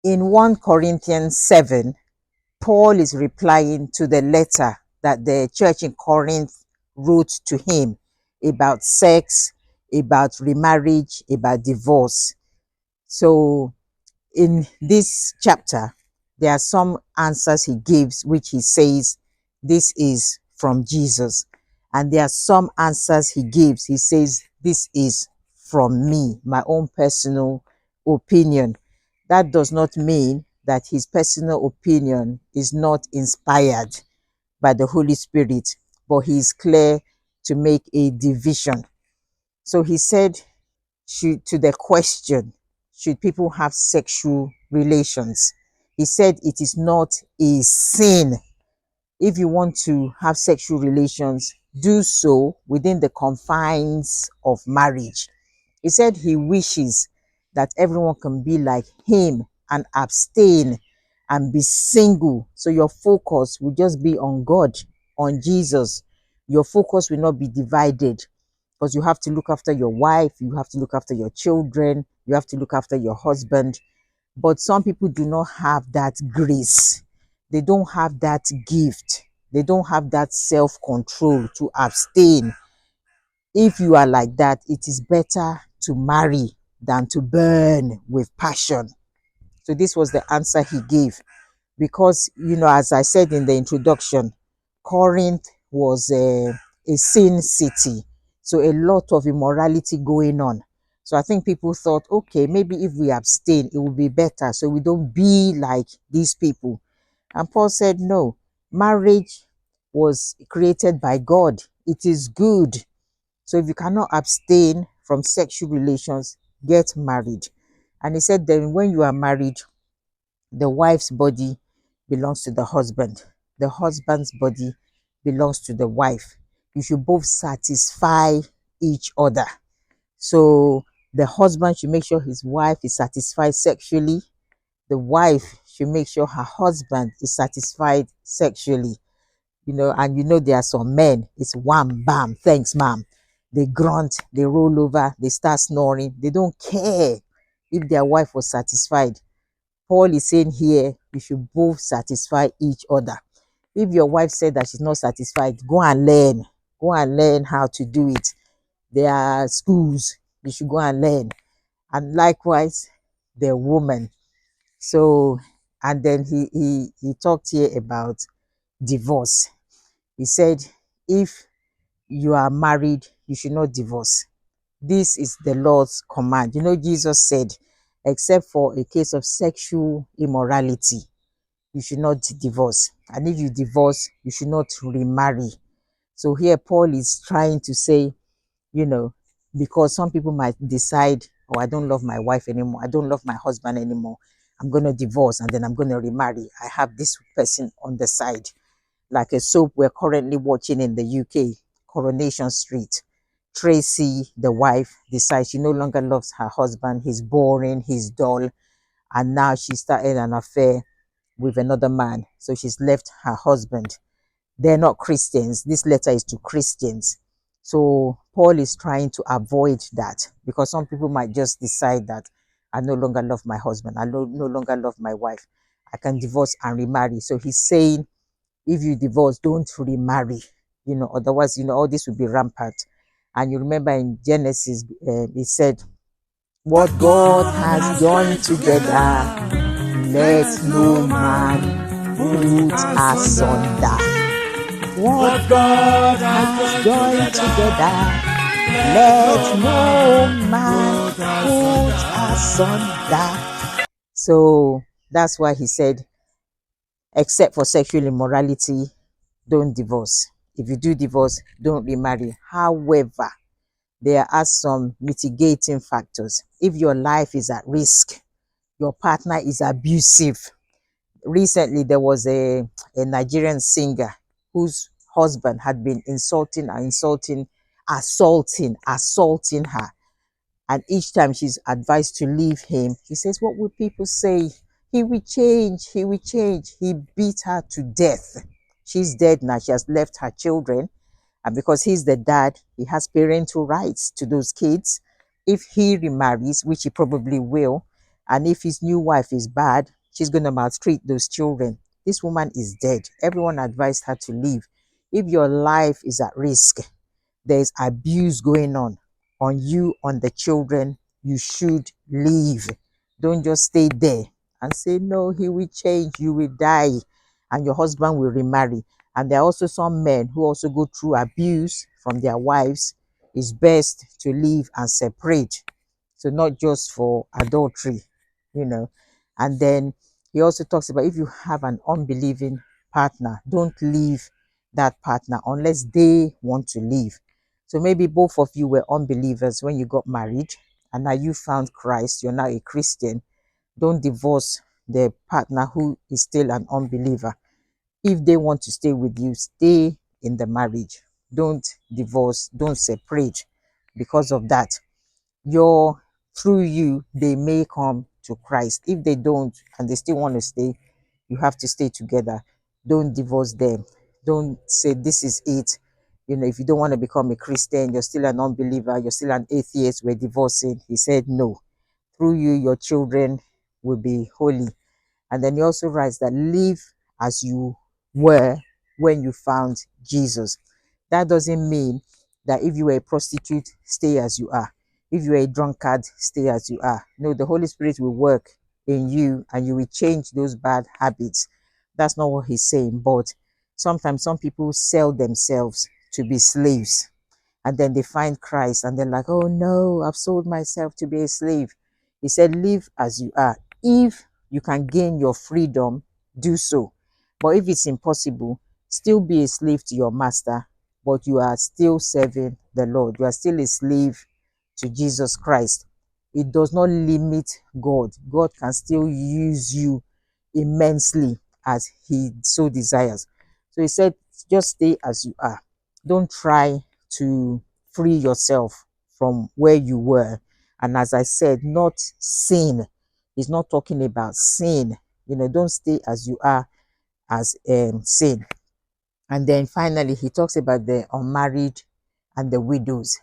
in 1 Corinthians 7, Paul is replying to the letter that the church in Corinth wrote to him about sex, about remarriage, about divorce. So in this chapter, there are some answers he gives, which he says, this is from Jesus. And there are some answers he gives, he says, this is from me, my own personal opinion. That does not mean that his personal opinion is not inspired by the Holy Spirit, but he is clear to make a division. So he said, to the question, should people have sexual relations? He said it is not a sin. If you want to have sexual relations, do so within the confines of marriage. He said he wishes that everyone can be like him and abstain and be single. So your focus will just be on God, on Jesus. Your focus will not be divided, because you have to look after your wife, you have to look after your children, you have to look after your husband. But some people do not have that grace. They don't have that gift. They don't have that self-control to abstain. If you are like that, it is better to marry than to burn with passion. So this was the answer he gave. Because, as I said in the introduction, Corinth was a sin city. So a lot of immorality going on. So I think people thought, okay, maybe if we abstain, it will be better. So we don't be like these people. And Paul said, no, marriage was created by God. It is good. So if you cannot abstain from sexual relations, get married. And he said, then when you are married, the wife's body belongs to the husband. The husband's body belongs to the wife. You should both satisfy each other. So the husband should make sure his wife is satisfied sexually. The wife should make sure her husband is satisfied sexually. And there are some men, it's wham, bam, thanks, ma'am. They grunt, they roll over, they start snoring. They don't care if their wife was satisfied. Paul is saying here, we should both satisfy each other. If your wife said that she's not satisfied, go and learn. Go and learn how to do it. There are schools, you should go and learn. And likewise, the woman. So, and then he talked here about divorce. He said, if you are married, you should not divorce. This is the Lord's command. Jesus said, except for a case of sexual immorality, you should not divorce. And if you divorce, you should not remarry. So here Paul is trying to say, because some people might decide, oh, I don't love my wife anymore, I don't love my husband anymore, I'm going to divorce and then I'm going to remarry. I have this person on the side. Like a soap we're currently watching in the UK, Coronation Street. Tracy, the wife, decides she no longer loves her husband. He's boring, he's dull, and now she started an affair with another man. So she's left her husband. They're not Christians. This letter is to Christians. So Paul is trying to avoid that, because some people might just decide that I no longer love my husband, I no longer love my wife, I can divorce and remarry. So he's saying, if you divorce, don't remarry. Otherwise, all this will be rampant. And you remember in Genesis, it said, what God has joined together, let no man put asunder. What God has joined together, let no man put asunder. So that's why he said, except for sexual immorality, don't divorce. If you do divorce, don't remarry. However, there are some mitigating factors. If your life is at risk, your partner is abusive. Recently, there was a Nigerian singer whose husband had been assaulting her. And each time she's advised to leave him, he says, what will people say? He will change, he will change. He beat her to death. She's dead now, she has left her children. And because he's the dad, he has parental rights to those kids. If he remarries, which he probably will, And if his new wife is bad, she's going to maltreat those children. This woman is dead. Everyone advised her to leave. If your life is at risk, there's abuse going on you, on the children, you should leave. Don't just stay there and say, no, he will change, you will die, and your husband will remarry. And there are also some men who also go through abuse from their wives. It's best to leave and separate. So not just for adultery, you know. And then he also talks about, if you have an unbelieving partner, don't leave that partner unless they want to leave. So maybe both of you were unbelievers when you got married, and now you found Christ, you're now a Christian. Don't divorce the partner who is still an unbeliever. If they want to stay with you, stay in the marriage. Don't divorce, don't separate. Because of that, your through you, they may come to Christ. If they don't and they still want to stay, you have to stay together. Don't divorce them. Don't say this is it. If you don't want to become a Christian, you're still an unbeliever, you're still an atheist, we're divorcing. He said no. Through you, your children will be holy. And then he also writes that live as you were when you found Jesus. That doesn't mean that if you were a prostitute, stay as you are. If you were a drunkard, stay as you are. No, the Holy Spirit will work in you and you will change those bad habits. That's not what he's saying. But sometimes some people sell themselves to be slaves, and then they find Christ and they're like, oh no, I've sold myself to be a slave. He said, live as you are. If you can gain your freedom, do so. But if it's impossible, still be a slave to your master, but you are still serving the Lord. You are still a slave to Jesus Christ. It does not limit God. God can still use you immensely as he so desires. So he said, just stay as you are. Don't try to free yourself from where you were. And as I said, not sin. He's not talking about sin. Don't stay as you are as sin. And then finally, he talks about the unmarried and the widows.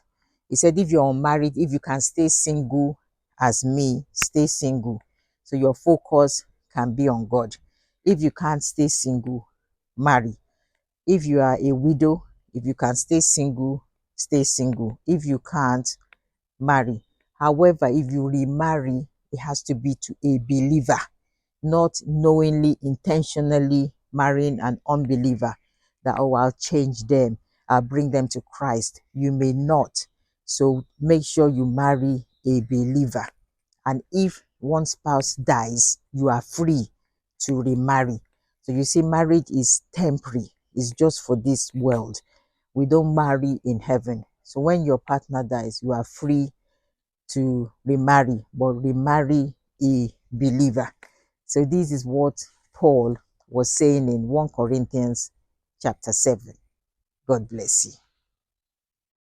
He said, if you're unmarried, if you can stay single as me, stay single. So your focus can be on God. If you can't stay single, marry. If you are a widow, if you can stay single, stay single. If you can't, marry. However, if you remarry, it has to be to a believer, not knowingly, intentionally marrying an unbeliever that, oh, I'll change them, I'll bring them to Christ. You may not. So make sure you marry a believer. And if one spouse dies, you are free to remarry. So you see, marriage is temporary, it's just for this world. We don't marry in heaven. So when your partner dies, you are free to remarry, but remarry a believer. So this is what Paul was saying in 1 Corinthians chapter 7. God bless you.